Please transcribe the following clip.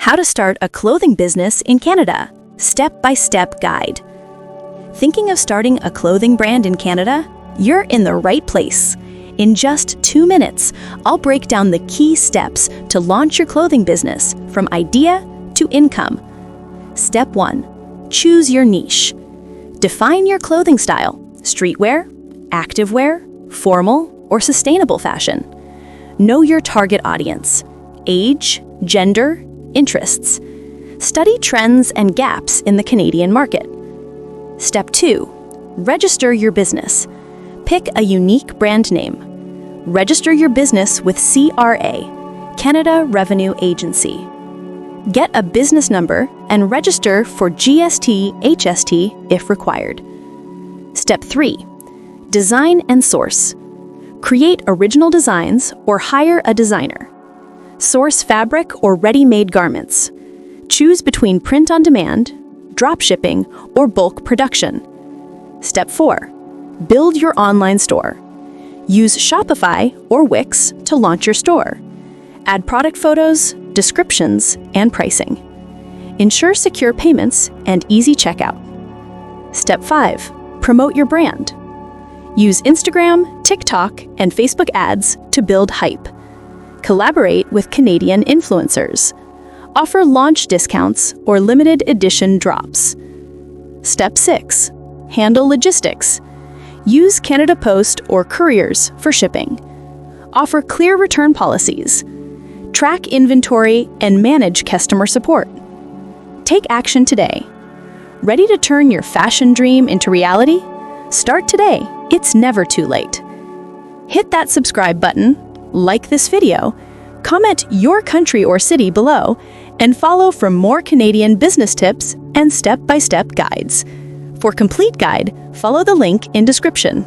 How to Start a Clothing Business in Canada, Step-by-Step Guide. Thinking of starting a clothing brand in Canada? You're in the right place. In just 2 minutes, I'll break down the key steps to launch your clothing business from idea to income. Step 1. Choose your niche. Define your clothing style: streetwear, activewear, formal, or sustainable fashion. Know your target audience: age, gender, interests. Study trends and gaps in the Canadian market. Step 2. Register your business. Pick a unique brand name. Register your business with CRA, Canada Revenue Agency. Get a business number and register for GST, HST if required. Step 3. Design and source. Create original designs or hire a designer. Source fabric or ready-made garments. Choose between print on demand, drop shipping, or bulk production. Step 4. Build your online store. Use Shopify or Wix to launch your store. Add product photos, descriptions, and pricing. Ensure secure payments and easy checkout. Step 5. Promote your brand. Use Instagram, TikTok, and Facebook ads to build hype. Collaborate with Canadian influencers. Offer launch discounts or limited edition drops. Step 6. Handle logistics. Use Canada Post or couriers for shipping. Offer clear return policies. Track inventory and manage customer support. Take action today. Ready to turn your fashion dream into reality? Start today. It's never too late. Hit that subscribe button, like this video, comment your country or city below, and follow for more Canadian business tips and step-by-step guides. For complete guide, follow the link in description.